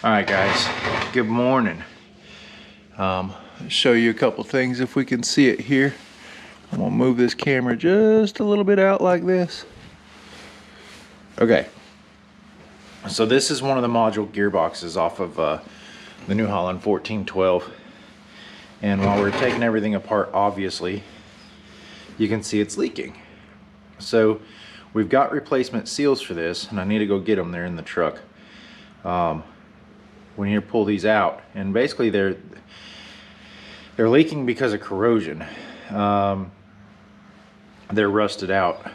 All right, guys, good morning. Show you a couple things if we can see it here. I'm gonna move this camera just a little bit out like this. Okay, so this is one of the module gearboxes off of the New Holland 1412. And while we're taking everything apart, obviously, you can see it's leaking. So we've got replacement seals for this, and I need to go get them. They're in the truck. We need to pull these out, and basically they're leaking because of corrosion. They're rusted out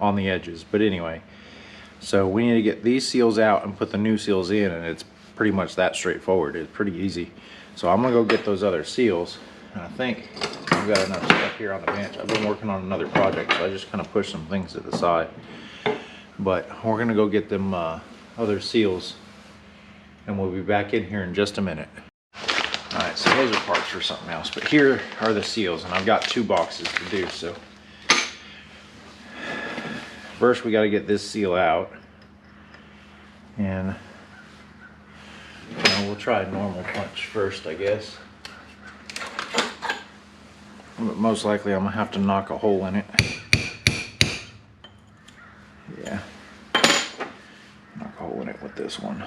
on the edges, but anyway, so we need to get these seals out and put the new seals in, and it's pretty much that straightforward. It's pretty easy. So I'm gonna go get those other seals, and I think I've got enough stuff here on the bench. I've been working on another project, so I just kind of pushed some things to the side, but we're gonna go get them other seals, and we'll be back in here in just a minute. All right, so those are parts for something else, but here are the seals, and I've got 2 boxes to do. So first we got to get this seal out, and we'll try a normal punch first, I guess, but most likely I'm gonna have to knock a hole in it. Yeah, knock a hole in it with this one.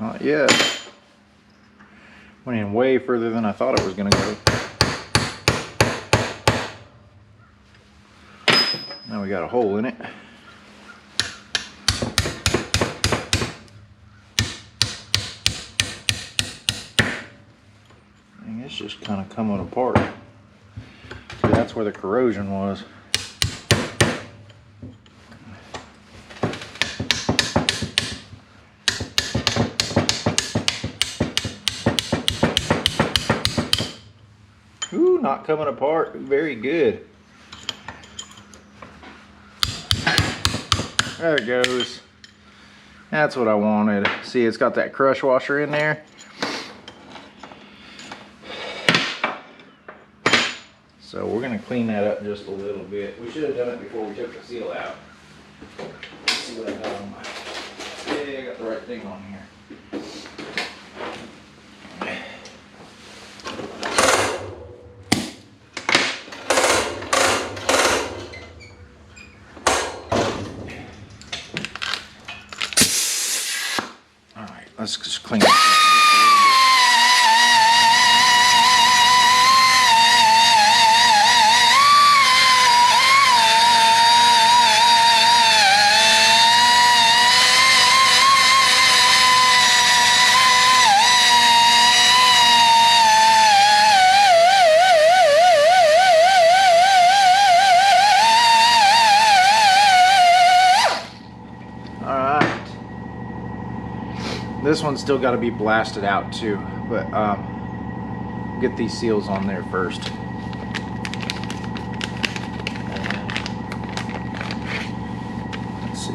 Not yet. Went in way further than I thought it was going to go. Now we got a hole in it. And it's just kind of coming apart. See, that's where the corrosion was. Ooh, not coming apart. Very good. There it goes. That's what I wanted. See, it's got that crush washer in there. So we're going to clean that up just a little bit. We should have done it before we took the seal out. Let's see what I got on my... Yeah, I got the right thing on here. Let's just clean this up just a little bit. This one's still got to be blasted out too, but get these seals on there first. Let's see.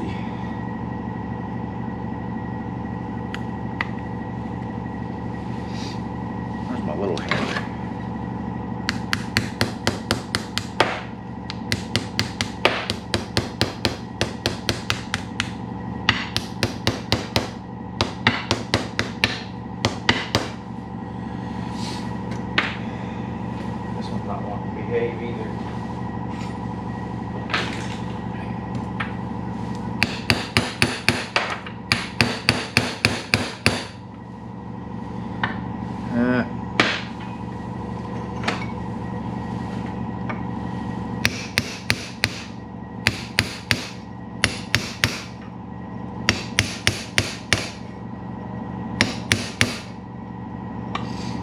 Where's my little hammer? Not want to behave either.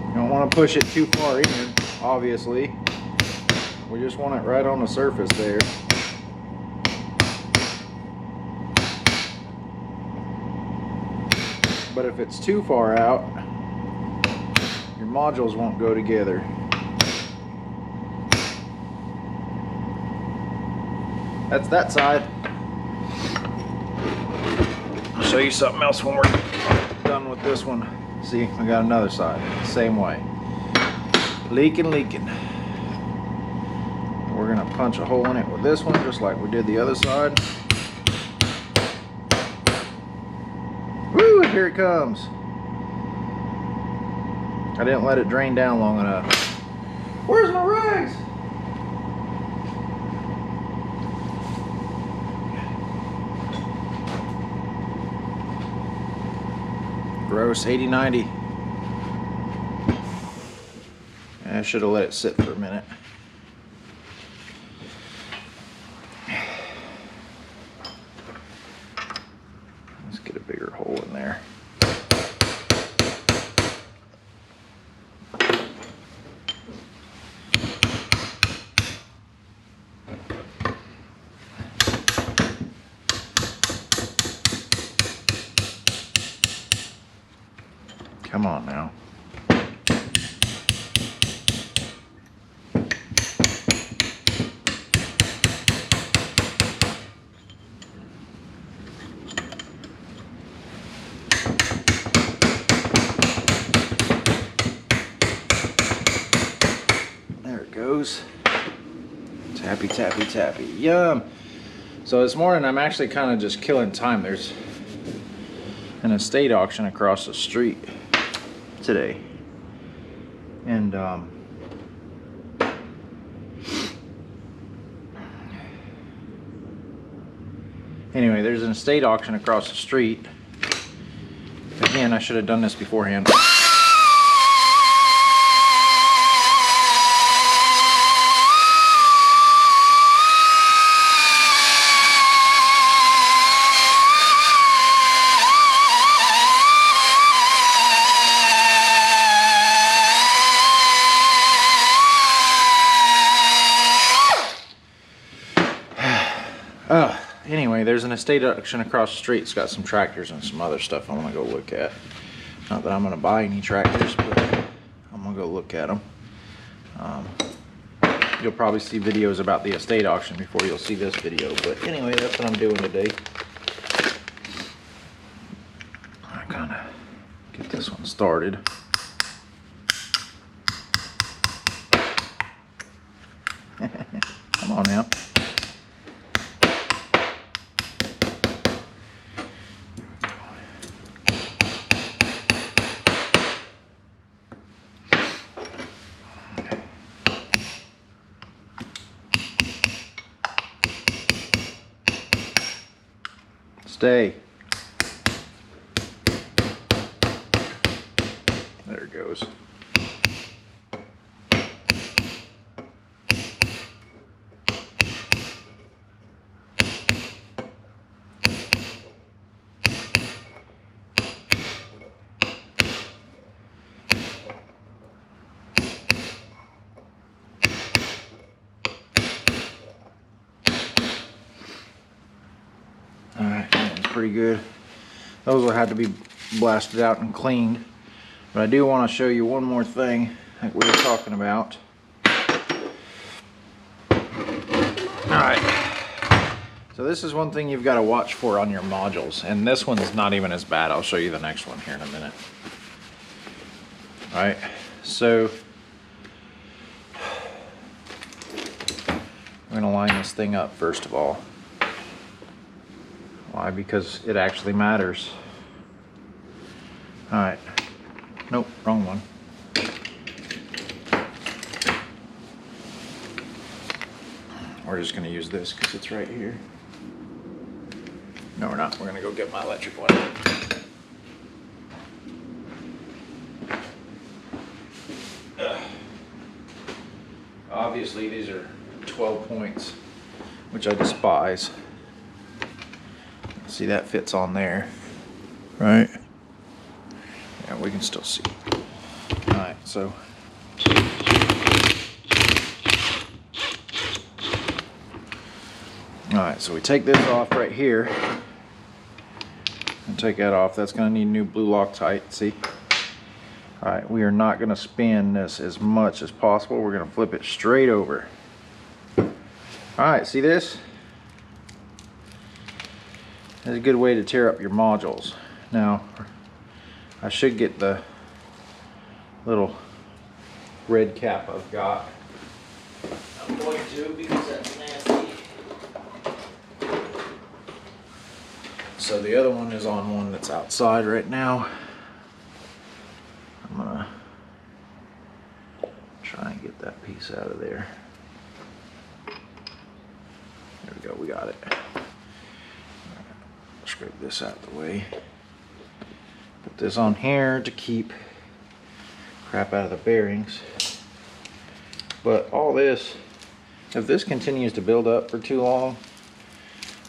You don't want to push it too far in, obviously. We just want it right on the surface there. But if it's too far out, your modules won't go together. That's that side. I'll show you something else when we're done with this one. See, I got another side, same way. Leaking. we're gonna punch a hole in it with this one, just like we did the other side. Woo, here it comes. I didn't let it drain down long enough. Where's my rags? Gross, 80-90. I should have let it sit for a minute. Let's get a bigger hole in there. Come on now. There it goes. Tappy, tappy, tappy. Yum. So this morning I'm actually kind of just killing time. There's an estate auction across the street today, and anyway, there's an estate auction across the street. Again, I should have done this beforehand. Anyway, there's an estate auction across the street. It's got some tractors and some other stuff I want to go look at. Not that I'm going to buy any tractors, but I'm going to go look at them. You'll probably see videos about the estate auction before you'll see this video. But anyway, that's what I'm doing today. I kind of get this one started. Come on now. Stay. There it goes. Pretty good. Those will have to be blasted out and cleaned. But I do want to show you one more thing that we were talking about. Alright. So this is one thing you've got to watch for on your modules. And this one's not even as bad. I'll show you the next one here in a minute. Alright. So we're going to line this thing up first of all. Why? Because it actually matters. Alright. Nope, wrong one. We're just going to use this because it's right here. No, we're not. We're going to go get my electric one. Obviously, these are 12 points, which I despise. See, that fits on there, right? Yeah, we can still see. All right, so we take this off right here and take that off. That's going to need new blue Loctite. See? All right, we are not going to spin this as much as possible. We're going to flip it straight over. All right, see this? That's a good way to tear up your modules. Now, I should get the little red cap I've got. going to because that's nasty. So the other one is on one that's outside right now. I'm gonna try and get that piece out of there. There we go, we got it. Scrape this out of the way. Put this on here to keep crap out of the bearings. But all this, if this continues to build up for too long,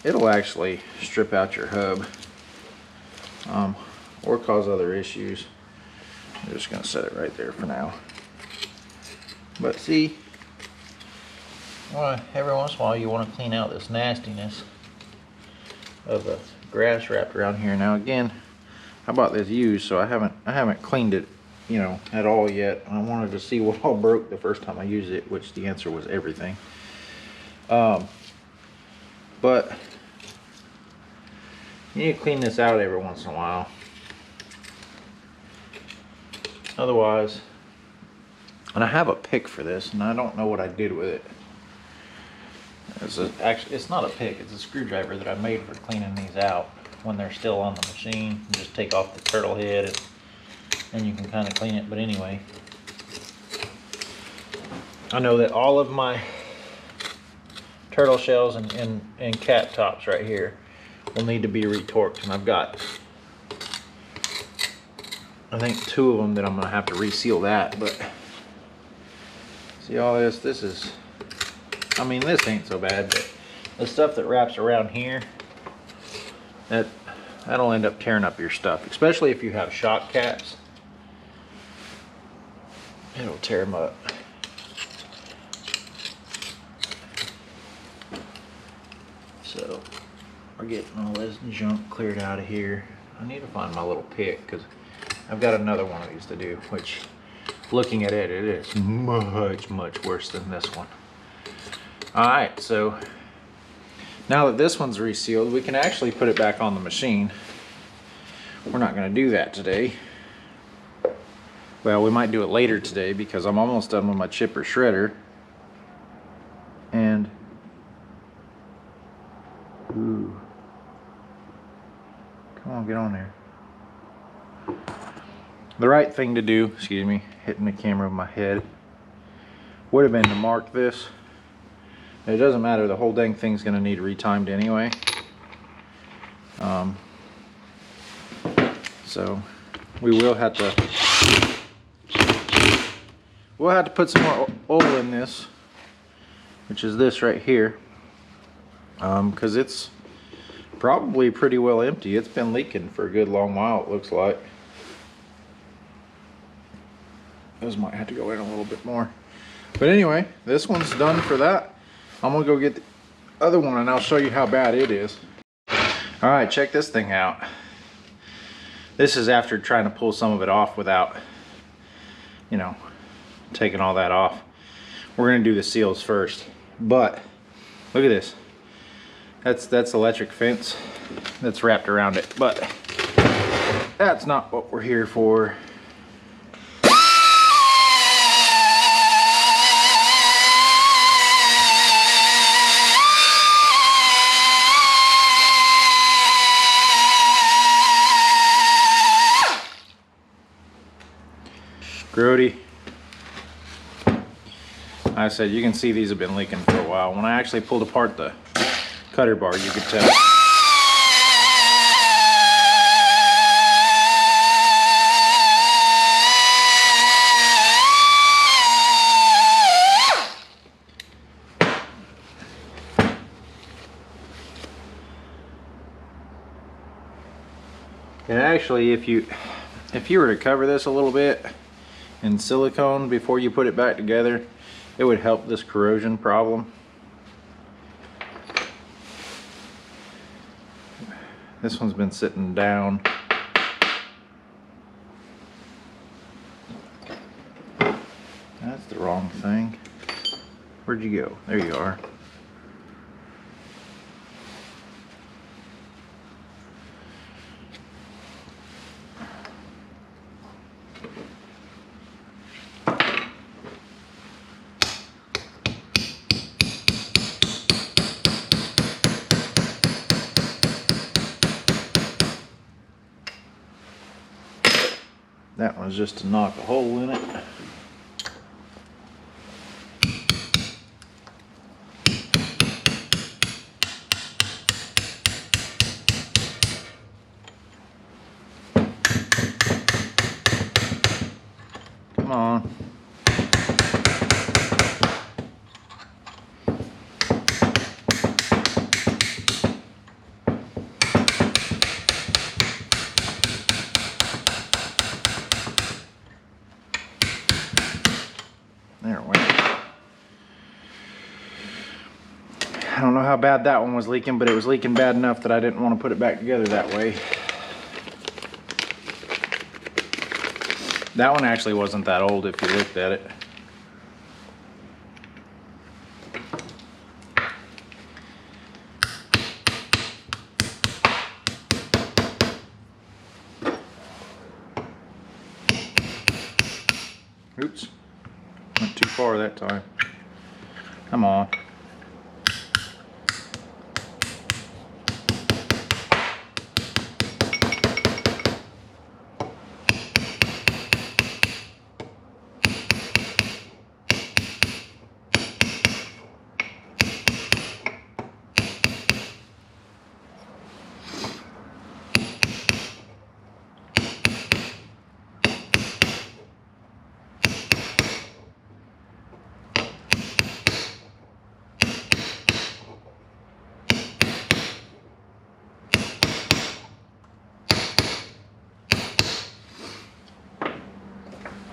it'll actually strip out your hub or cause other issues. I'm just going to set it right there for now. But see, well, every once in a while you want to clean out this nastiness of the grass wrapped around here. Now again, I bought this used, so I haven't cleaned it, you know, at all yet. I wanted to see what all broke the first time I used it, which the answer was everything. But you need to clean this out every once in a while. Otherwise, and I have a pick for this, and I don't know what I did with it. Actually, it's not a pick, it's a screwdriver that I made for cleaning these out when they're still on the machine. You just take off the turtle head and you can kind of clean it. But anyway, I know that all of my turtle shells and cap tops right here will need to be retorqued, and I've got, I think, 2 of them that I'm going to have to reseal that. But see all this? This is, I mean, this ain't so bad, but the stuff that wraps around here, that'll end up tearing up your stuff, especially if you have shock caps. It'll tear them up. So we're getting all this junk cleared out of here. I need to find my little pick because I've got another one of these to do, which, looking at it, it is much worse than this one. Alright, so now that this one's resealed, we can actually put it back on the machine. We're not going to do that today. Well, we might do it later today because I'm almost done with my chipper shredder. And ooh, come on, get on there. The right thing to do, excuse me, hitting the camera with my head, would have been to mark this. It doesn't matter, the whole dang thing's going to need retimed anyway. So we will have to put some more oil in this, which is this right here, because it's probably pretty well empty. It's been leaking for a good long while, it looks like. Those might have to go in a little bit more. But anyway, this one's done for that. I'm gonna go get the other one and I'll show you how bad it is. All right, check this thing out. This is after trying to pull some of it off without, you know, taking all that off. We're gonna do the seals first, but look at this. That's electric fence that's wrapped around it, but that's not what we're here for. Grody. I said, you can see these have been leaking for a while. When I actually pulled apart the cutter bar, you could tell. And actually, if you were to cover this a little bit in silicone before you put it back together, it would help this corrosion problem. This one's been sitting down. That's the wrong thing. Where'd you go? There you are. That one's just to knock a hole in it. Come on. There it went. I don't know how bad that one was leaking, but it was leaking bad enough that I didn't want to put it back together that way. That one actually wasn't that old if you looked at it. Oops. Went too far that time. Come on.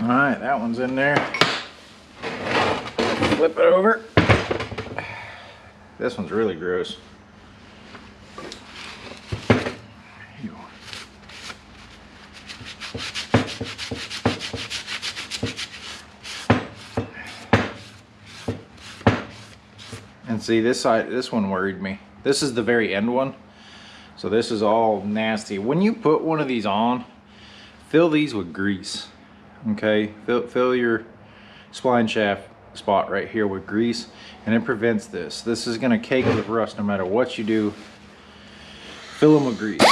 Alright, that one's in there. Flip it over. This one's really gross. Ew. And see, this side, this one worried me. This is the very end one. So this is all nasty. When you put one of these on, fill these with grease. Okay, fill your spline shaft spot right here with grease, and it prevents this. This is gonna cake with rust no matter what you do. Fill them with grease.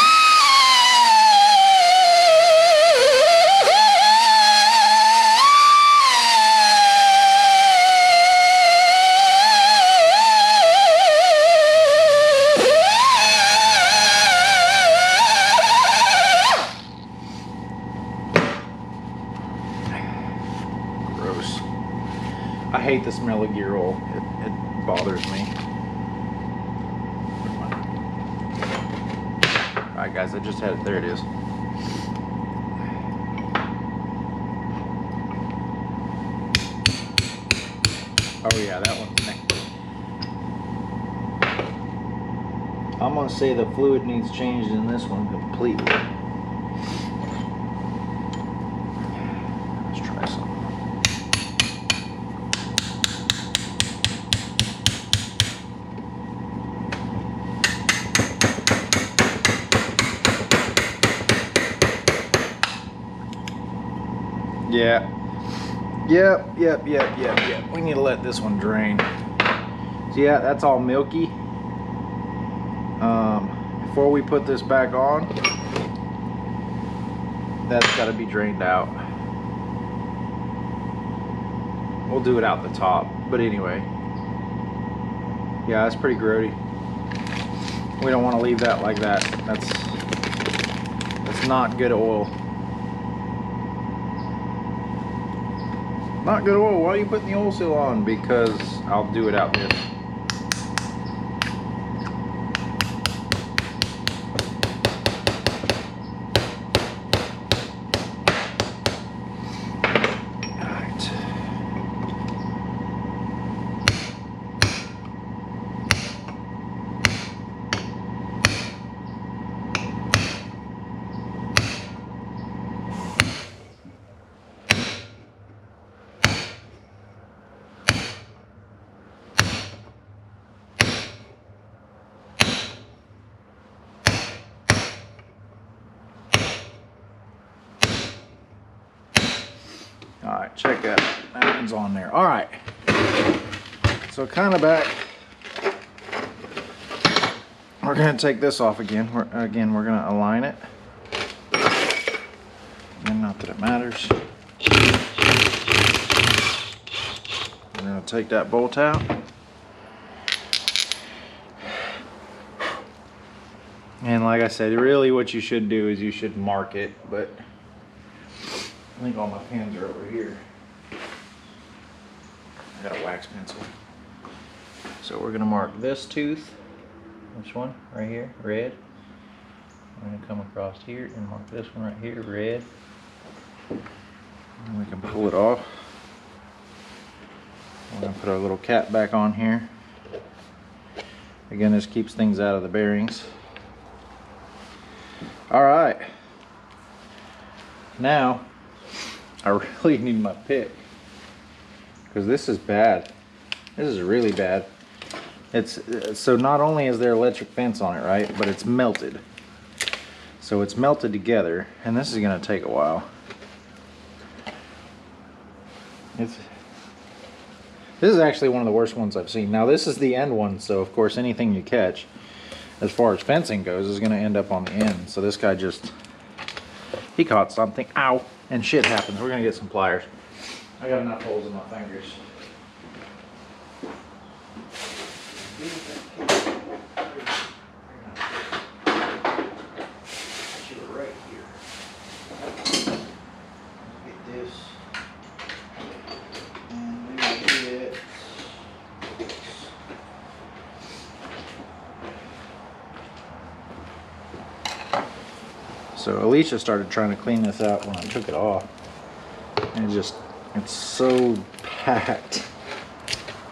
I hate the smell of gear oil. It bothers me. Alright guys, I just had it. There it is. Oh yeah, that one's next. I'm gonna say the fluid needs changed in this one completely. Let's try something. Yeah. Yep. We need to let this one drain. So yeah, that's all milky. Before we put this back on, that's got to be drained out. We'll do it out the top, but anyway. Yeah, that's pretty grody. We don't want to leave that like that. That's not good oil. Not good oil. Why are you putting the oil seal on? Because I'll do it out this. Alright. Alright, check that. That one's on there. Alright. So kind of back. We're going to take this off again. We're going to align it. And not that that matters. We're going to take that bolt out. And like I said, really what you should do is you should mark it, but I think all my pins are over here. I got a wax pencil. So we're going to mark this tooth. Which one? Right here, red. I'm going to come across here and mark this one right here, red. And we can pull it off. We're going to put our little cap back on here. Again, this keeps things out of the bearings. Alright. Now, I really need my pick. Because this is bad. This is really bad. It's so not only is there electric fence on it, right, but it's melted. So it's melted together, and this is going to take a while. This is actually one of the worst ones I've seen. Now this is the end one, so of course anything you catch, as far as fencing goes, is going to end up on the end. So this guy just, he caught something. Ow! And shit happens. We're going to get some pliers. I got enough holes in my fingers. Right here. Get this. And we get this. So Alicia started trying to clean this out when I took it off. And it's so packed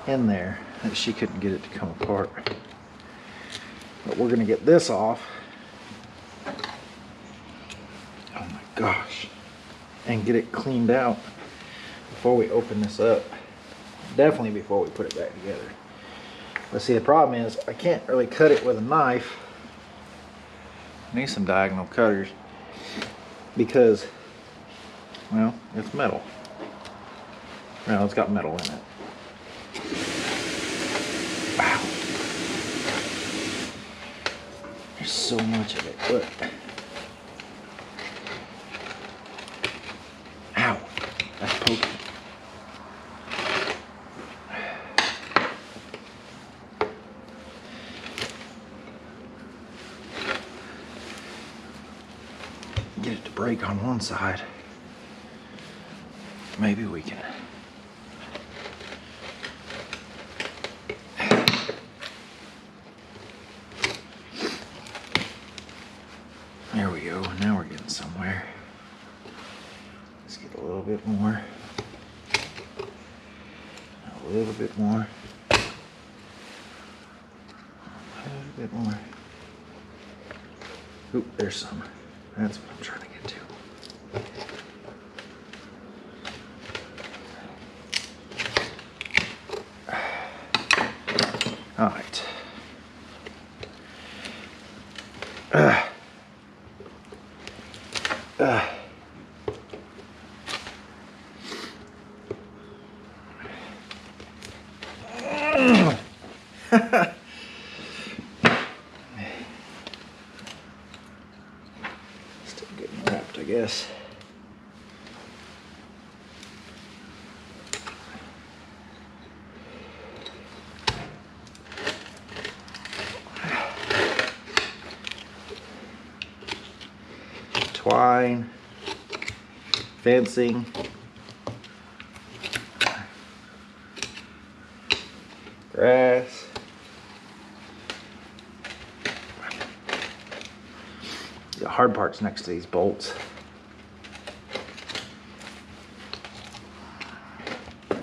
in there that she couldn't get it to come apart. But we're gonna get this off. Oh my gosh. And get it cleaned out before we open this up. Definitely before we put it back together. But see, the problem is I can't really cut it with a knife. I need some diagonal cutters because, well, it's metal. Well, it's got metal in it. Wow. There's so much of it. Look. Ow. That's poking. Get it to break on one side. Maybe we can. There we go. Now we're getting somewhere. Let's get a little bit more. A little bit more. A little bit more. Oop, there's some. That's what I'm trying to get to. All right. Still getting wrapped, I guess. Twine, fencing, grass, the hard parts next to these bolts. You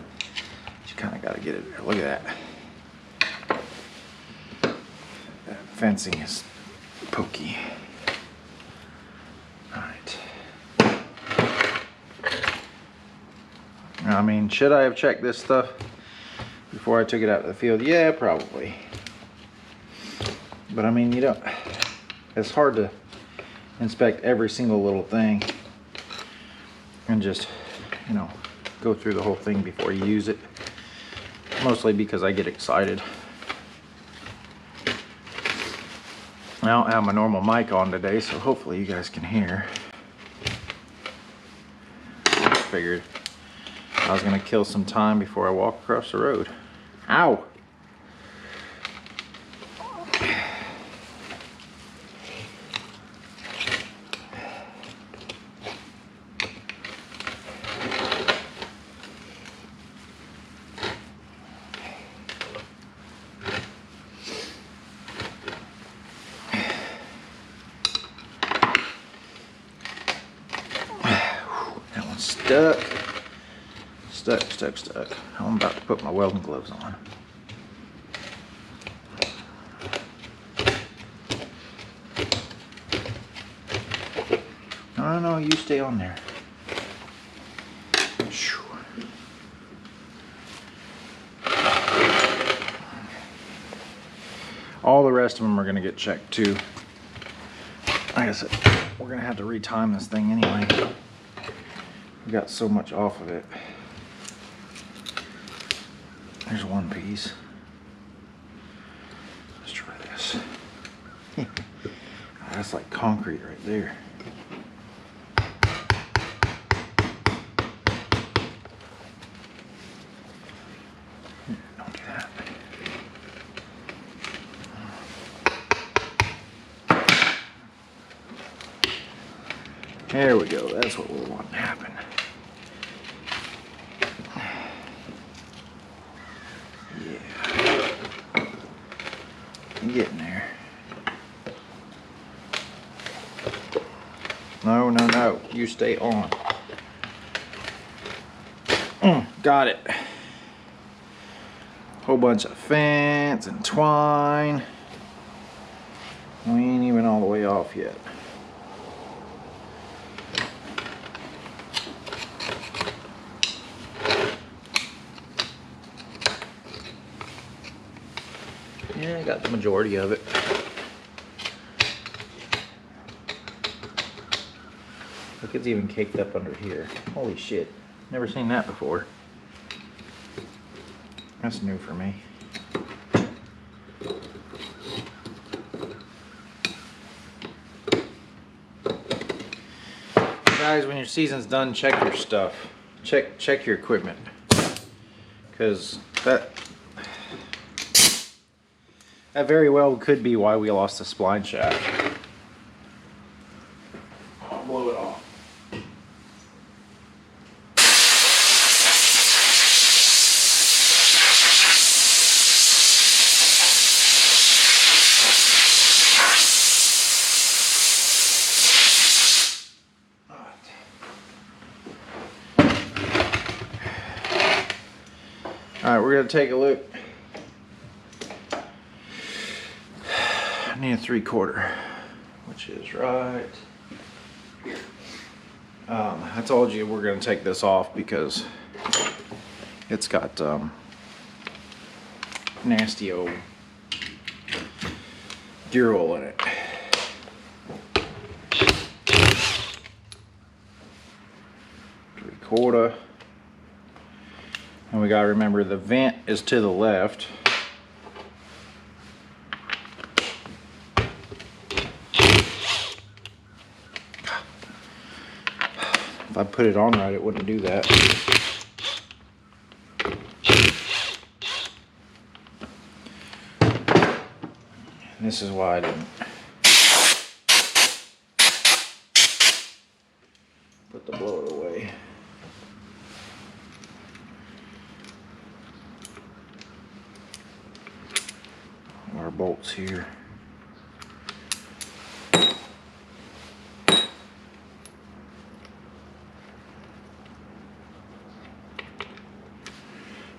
kind of got to get it there. Look at that. That fencing is pokey. I mean, should I have checked this stuff before I took it out to the field? Yeah, probably. But I mean, you don't, it's hard to inspect every single little thing and just, you know, go through the whole thing before you use it. Mostly because I get excited. I don't have my normal mic on today, so hopefully you guys can hear. figured I was gonna kill some time before I walk across the road. Ow! That one's stuck. Stuck. I'm about to put my welding gloves on. No, you stay on there. All the rest of them are going to get checked too. Like I said, we're going to have to retime this thing anyway. We got so much off of it. There's one piece. Let's try this. That's like concrete right there. Don't do that. There we go. That's what we want to happen. Yeah. I'm getting there. No. You stay on. Got it. Whole bunch of fence and twine. We ain't even all the way off yet. Yeah, I got the majority of it. Look, it's even caked up under here. Holy shit. Never seen that before. That's new for me. Guys, when your season's done, check your stuff. Check your equipment. Because that very well could be why we lost the spline shaft. I'll blow it off. All right, we're gonna take a look. I need a 3/4, which is right here. I told you we're gonna take this off because it's got nasty old gear oil in it. Three-quarter. And we gotta remember the vent is to the left. If I put it on right, it wouldn't do that. And this is why I didn't put the blower away. Our bolts here.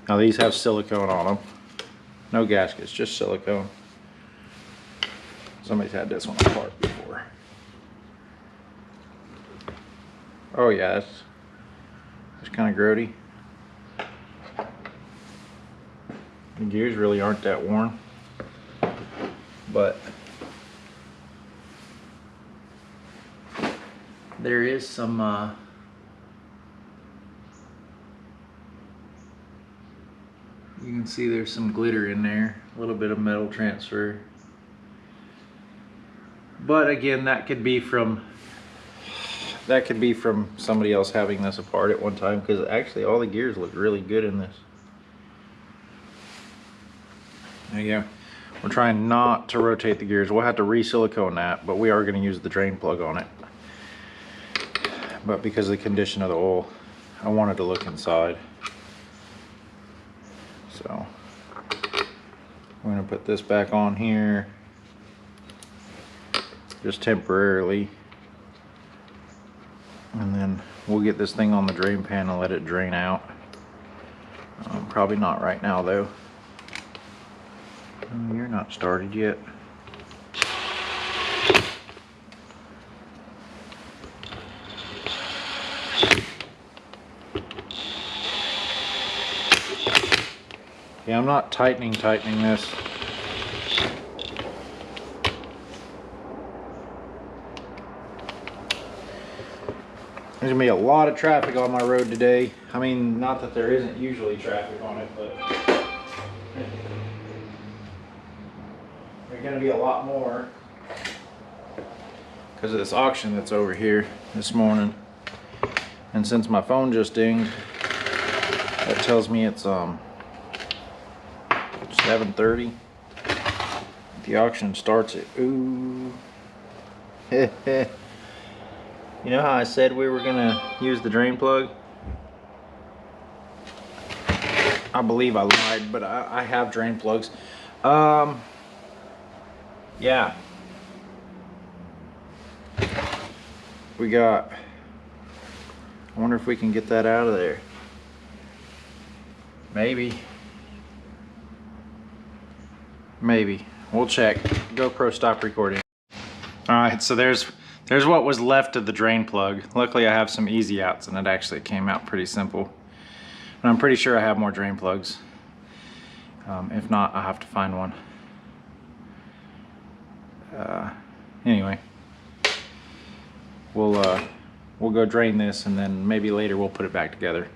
Now these have silicone on them. No gaskets, just silicone. Somebody's had this one apart before. Oh yeah, it's kind of grody. The gears really aren't that worn. But there is some you can see there's some glitter in there, a little bit of metal transfer. But again, that could be from that could be from somebody else having this apart at one time, because actually all the gears look really good in this. There you go. We're trying not to rotate the gears. We'll have to re-silicone that, but we are going to use the drain plug on it. But because of the condition of the oil, I wanted to look inside. So I'm going to put this back on here, just temporarily. And then we'll get this thing on the drain pan and let it drain out. Probably not right now though. Oh, you're not started yet. Yeah, I'm not tightening this. There's gonna be a lot of traffic on my road today. I mean, not that there isn't usually traffic on it, but there's gonna be a lot more because of this auction that's over here this morning. And since my phone just dinged, that tells me it's 7:30. The auction starts at ooh. You know how I said we were gonna use the drain plug? I believe I lied, but I have drain plugs. Yeah. We got, I wonder if we can get that out of there. Maybe. Maybe. We'll check. GoPro, stop recording. Alright, so there's what was left of the drain plug. Luckily I have some easy outs and it actually came out pretty simple. And I'm pretty sure I have more drain plugs. If not, I'll have to find one. Anyway, we'll go drain this and then maybe later we'll put it back together.